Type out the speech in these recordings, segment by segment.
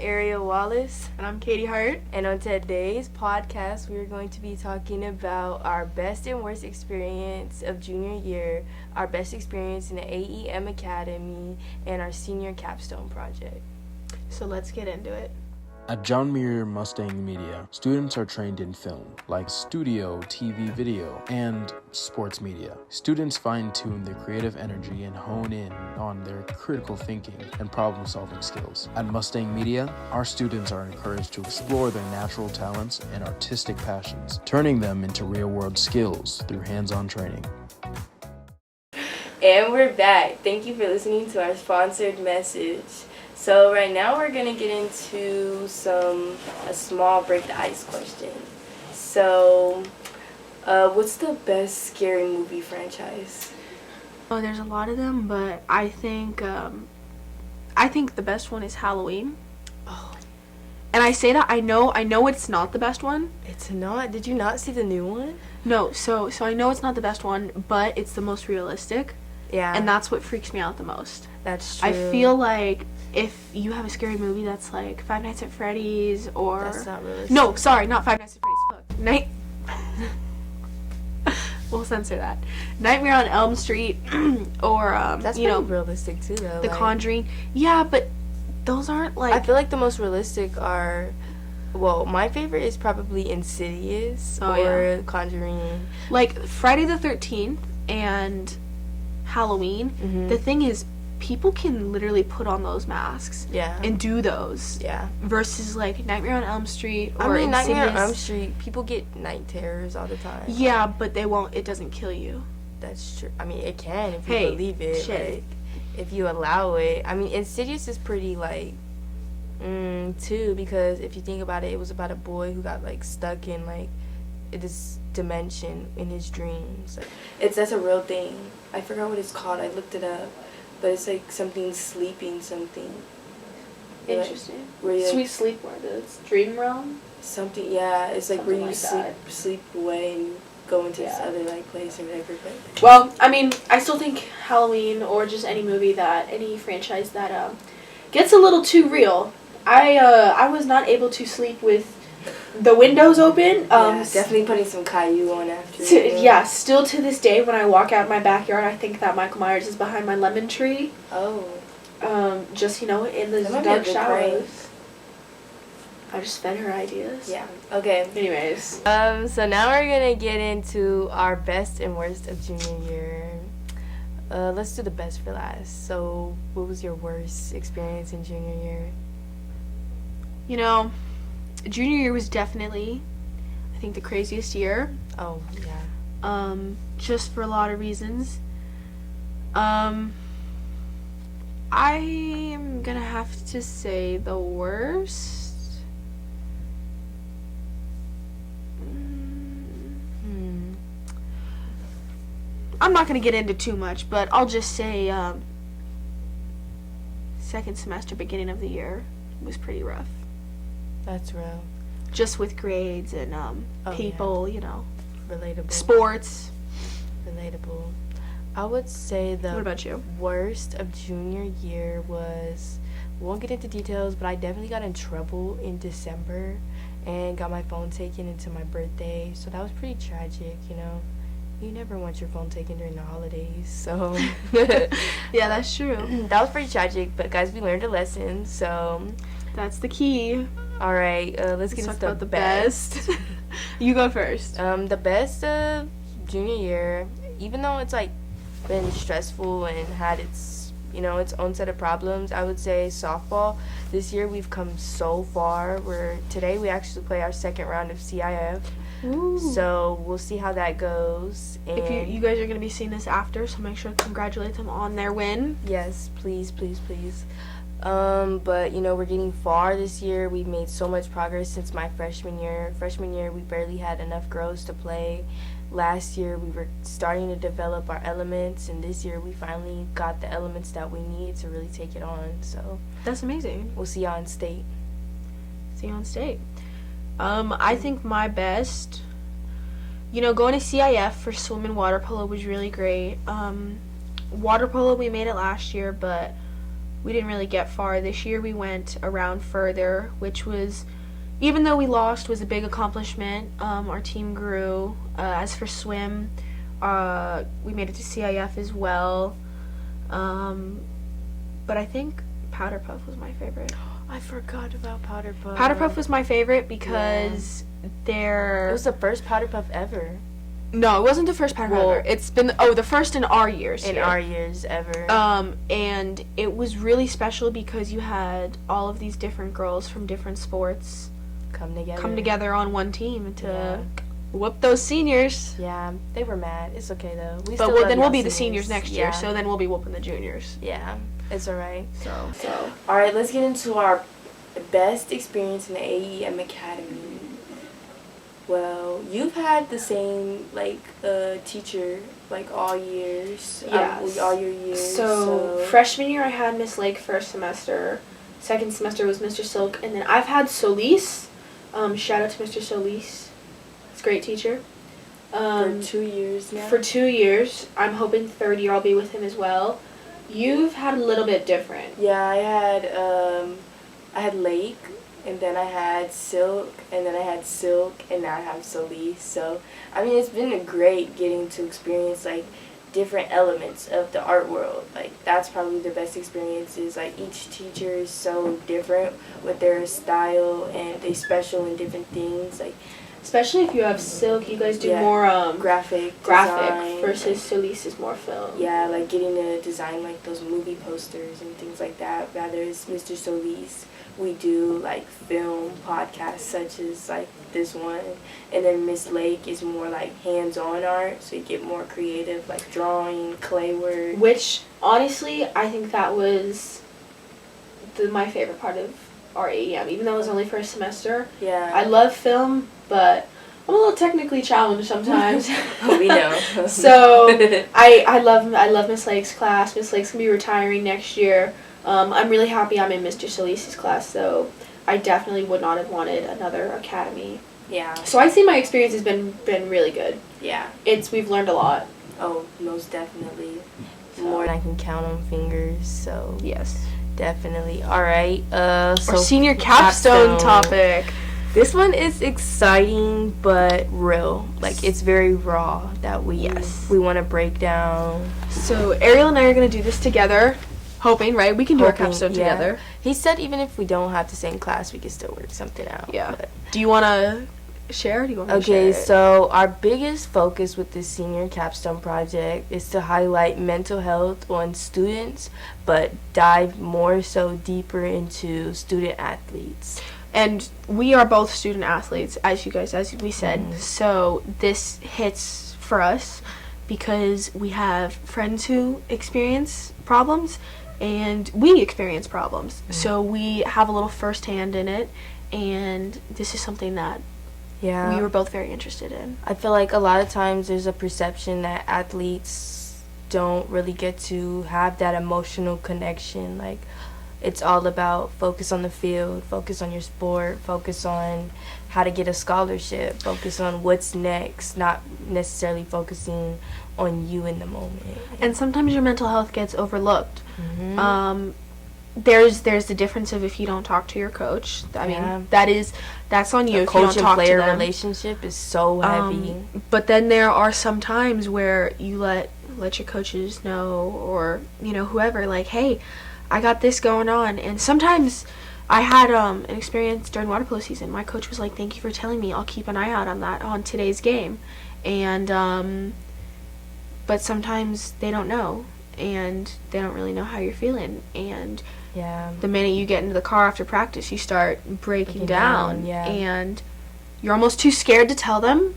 Eriel Wallace. And I'm Katy Hart. And on today's podcast, we are going to be talking about our best and worst experience of junior year, our best experience in the AEM Academy, and our senior capstone project. So let's get into it. At John Muir Mustang Media, students are trained in film, like studio, TV, video, and sports media. Students fine-tune their creative energy and hone in on their critical thinking and problem-solving skills. At Mustang Media, our students are encouraged to explore their natural talents and artistic passions, turning them into real-world skills through hands-on training. And we're back. Thank you for listening to our sponsored message. So right now we're going to get into a small break the ice question. So what's the best scary movie franchise? Oh, there's a lot of them, but I think the best one is Halloween. Oh. And I say that I know it's not the best one. It's not? Did you not see the new one? No, so I know it's not the best one, but it's the most realistic. Yeah. And that's what freaks me out the most. That's true. I feel like if you have a scary movie that's like Five Nights at Freddy's or... That's not realistic. No, sorry, not Five Nights at Freddy's. Fuck. We'll censor that. Nightmare on Elm Street or, that's pretty realistic too, though. The Conjuring. Yeah, but those aren't like... I feel like the most realistic are... Well, my favorite is probably Insidious or Conjuring. Like Friday the 13th and Halloween. Mm-hmm. The thing is, people can literally put on those masks and do those. Yeah. Versus like Nightmare on Elm Street or Insidious. Nightmare on Elm Street, people get night terrors all the time. Yeah, but it doesn't kill you. That's true. I mean, it can if you believe it. Like, if you allow it. I mean, Insidious is pretty like too, because if you think about it, it was about a boy who got like stuck in like this dimension in his dreams. Like, that's a real thing. I forgot what it's called. I looked it up. But it's like something sleeping something. Interesting. Like, Sweet sleep where it's dream realm? Something, yeah. It's like something where you sleep away and go into this other like place or whatever. But well, I mean, I still think Halloween or just any franchise that gets a little too real. I was not able to sleep with the windows open. Definitely putting some Caillou on after. Still to this day, when I walk out my backyard, I think that Michael Myers is behind my lemon tree. Oh. Just in the dark showers. I just fed her ideas. Yeah. Okay. Anyways. So now we're gonna get into our best and worst of junior year. Let's do the best for last. So, what was your worst experience in junior year? Junior year was definitely, I think, the craziest year. Oh, yeah. Just for a lot of reasons. I am gonna have to say the worst. I'm not gonna get into too much, but I'll just say second semester, beginning of the year, was pretty rough. That's real. Just with grades and people, Relatable. Sports. Relatable. I would say the What about you? worst of junior year was, won't get into details, but I definitely got in trouble in December and got my phone taken into my birthday. So that was pretty tragic, You never want your phone taken during the holidays, so... Yeah, that's true. That was pretty tragic, but guys, we learned a lesson, so... That's the key. All right, let's get into the best. You go first. The best of junior year, even though it's like been stressful and had its own set of problems, I would say softball. This year we've come so far. Today we actually play our second round of CIF. Ooh. So we'll see how that goes. And if you guys are going to be seeing this after, so make sure to congratulate them on their win. Yes, please, please, please. But we're getting far this year. We've made so much progress since my freshman year. Freshman year, we barely had enough girls to play. Last year, we were starting to develop our elements, and this year, we finally got the elements that we need to really take it on. So that's amazing. We'll see y'all in state. See you on state. I think my best, going to CIF for swim and water polo was really great. Water polo, we made it last year, but we didn't really get far. This year we went around further, which was, even though we lost, was a big accomplishment. Our team grew. As for swim, we made it to CIF as well. But I think Powder Puff was my favorite. I forgot about Powder Puff. Powder Puff was my favorite because it was the first Powder Puff ever. No, it wasn't the first Powder Puff ever. It's been the first in our years. In our years ever. And it was really special because you had all of these different girls from different sports come together on one team to whoop those seniors. Yeah, they were mad. It's okay though. But then we'll be the seniors next year, so then we'll be whooping the juniors. Yeah, it's alright. So. All right, let's get into our best experience in the AEM Academy. Well, you've had the same teacher all years. Yes. All your years. So freshman year I had Miss Lake first semester. Second semester was Mr. Silk, and then I've had Solis. Shout out to Mr. Solis. He's a great teacher. For 2 years now. For 2 years. I'm hoping third year I'll be with him as well. You've had a little bit different. Yeah, I had Lake, and then I had Silk, and then I had Silk, and now I have Solis. So, I mean, it's been great getting to experience, different elements of the art world. That's probably the best experience is, each teacher is so different with their style, and they special in different things. Especially if you have Silk, you guys do more graphic design, versus Solis is more film. Yeah, getting to design those movie posters and things like that. Rather, it's Mr. Solis. We do film podcasts such as this one, and then Miss Lake is more hands-on art, so you get more creative, drawing, clay work. Which honestly, I think that was my favorite part of our AEM, even though it was only first semester. Yeah. I love film, but I'm a little technically challenged sometimes. We know. So I love Miss Lake's class. Miss Lake's gonna be retiring next year. I'm really happy I'm in Mr. Solis' class, though. I definitely would not have wanted another academy. Yeah. So I'd say my experience has been really good. Yeah. We've learned a lot. Oh, most definitely. More than I can count on fingers. So yes. Definitely. All right. So senior capstone topic. This one is exciting but real. It's very raw that we want to break down. So Eriel and I are going to do this together. Hoping, right? We can do our capstone together. He said even if we don't have the same class, we can still work something out. Yeah. But. Do you want to share? Do you want me to share? Okay, so our biggest focus with this senior capstone project is to highlight mental health on students, but dive more so deeper into student athletes. And we are both student athletes, as we said. Mm-hmm. So this hits for us because we have friends who experience problems. And we experience problems, so we have a little firsthand in it, and this is something that we were both very interested in. I feel like a lot of times there's a perception that athletes don't really get to have that emotional connection. It's all about focus on the field, focus on your sport, focus on how to get a scholarship, focus on what's next, not necessarily focusing on you in the moment. And sometimes your mental health gets overlooked. Mm-hmm. There's the difference of if you don't talk to your coach. I mean, that's on you. The if you don't coach and talk player to them. Relationship is so heavy. But then there are some times where you let your coaches know, or whoever, hey, I got this going on. And sometimes I had an experience during water polo season. My coach was like, "Thank you for telling me. I'll keep an eye out on that on today's game." And but sometimes they don't know, and they don't really know how you're feeling. And the minute you get into the car after practice, you start breaking down. And you're almost too scared to tell them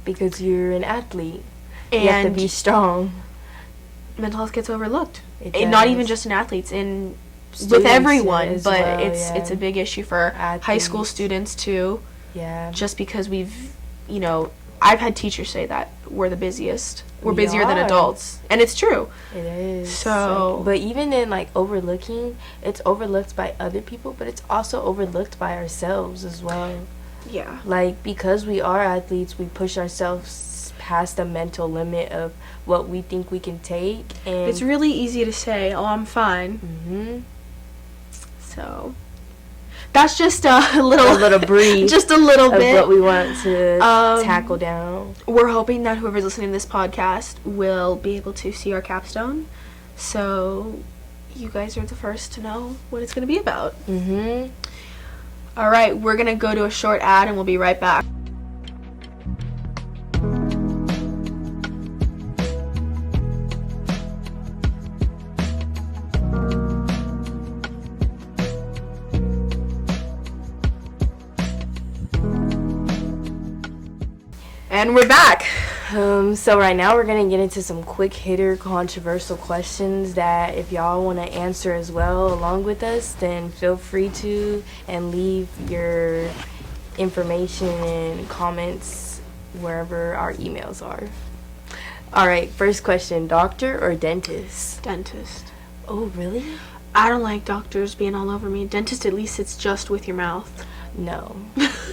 because you're an athlete. And you have to be strong. Mental health gets overlooked. And not even just in athletes, with everyone, but it's a big issue for athletes. High school students too. Yeah. Just because I've had teachers say that we're the busiest. We're busier than adults. And it's true. It is. So but even in overlooking, it's overlooked by other people, but it's also overlooked by ourselves as well. Yeah. Because we are athletes, we push ourselves past the mental limit of what we think we can take, and it's really easy to say, "Oh, I'm fine." Mm-hmm. So that's just a little brief, just a little bit of what we want to tackle down. We're hoping that whoever's listening to this podcast will be able to see our capstone, so you guys are the first to know what it's going to be about. All right, we're going to go to a short ad and we'll be right back. And we're back. So right now we're going to get into some quick hitter controversial questions that if y'all want to answer as well along with us, then feel free to, and leave your information and comments wherever our emails are. All right, first question, doctor or dentist? Dentist. Oh, really? I don't like doctors being all over me. Dentist, at least it's just with your mouth. No.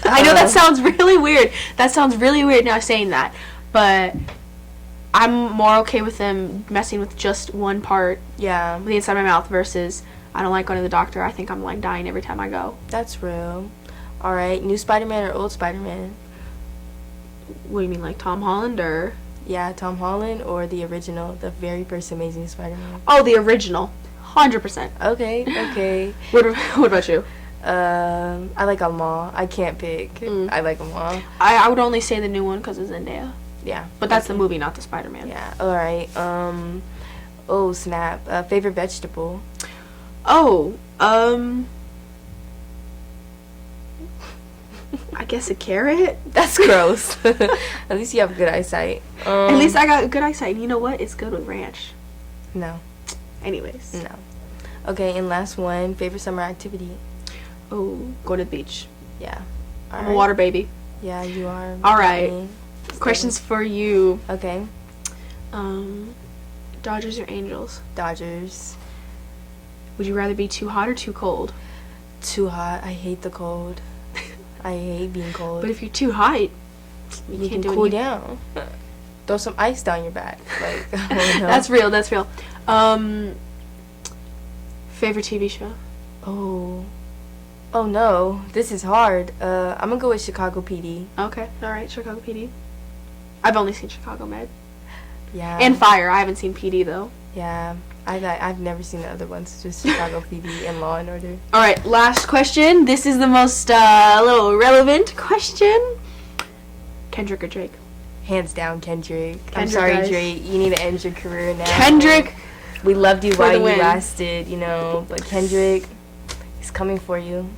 I know that sounds really weird. That sounds really weird now saying that. But I'm more okay with them messing with just one part. Yeah. The inside of my mouth versus I don't like going to the doctor. I think I'm like dying every time I go. That's real. All right. New Spider-Man or old Spider-Man? What do you mean, like Tom Holland or? Yeah, Tom Holland or the original, the very first Amazing Spider-Man? Oh, the original. 100%. Okay. What about you? I like them all. I can't pick. I like them all. I would only say the new one because it's Zendaya. Yeah. But that's the movie, not the Spider-Man. Yeah. All right. Oh, snap. Favorite vegetable? Oh, I guess a carrot? That's gross. At least you have good eyesight. At least I got good eyesight. You know what? It's good with ranch. No. Anyways. No. Okay, and last one. Favorite summer activity? Oh, go to the beach. Yeah. I'm a water baby. Yeah, you are. All right. Questions for you. Okay. Dodgers or Angels? Dodgers. Would you rather be too hot or too cold? Too hot. I hate the cold. I hate being cold. But if you're too hot, you can cool down. Throw some ice down your back. Like, That's real. Favorite TV show? Oh no, this is hard. I'm gonna go with Chicago PD. Okay, alright, Chicago PD. I've only seen Chicago Med. Yeah. And Fire. I haven't seen PD though. Yeah, I've never seen the other ones, just Chicago PD and Law and Order. Alright, last question. This is the most little relevant question. Kendrick or Drake? Hands down, Kendrick. I'm sorry, guys. Drake. You need to end your career now. Kendrick! We loved you while you lasted, but Kendrick, he's coming for you.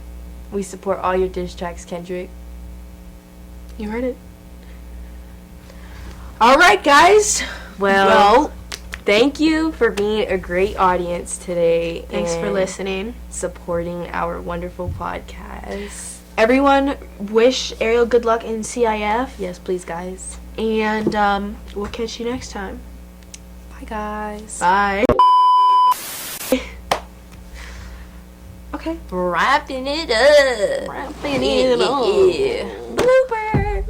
We support all your diss tracks, Kendrick. You heard it. All right, guys. Well, thank you for being a great audience today. Thanks for listening. Supporting our wonderful podcast. Everyone, wish Eriel good luck in CIF. Yes, please, guys. And we'll catch you next time. Bye, guys. Bye. Okay. Wrapping it up. Bloopers.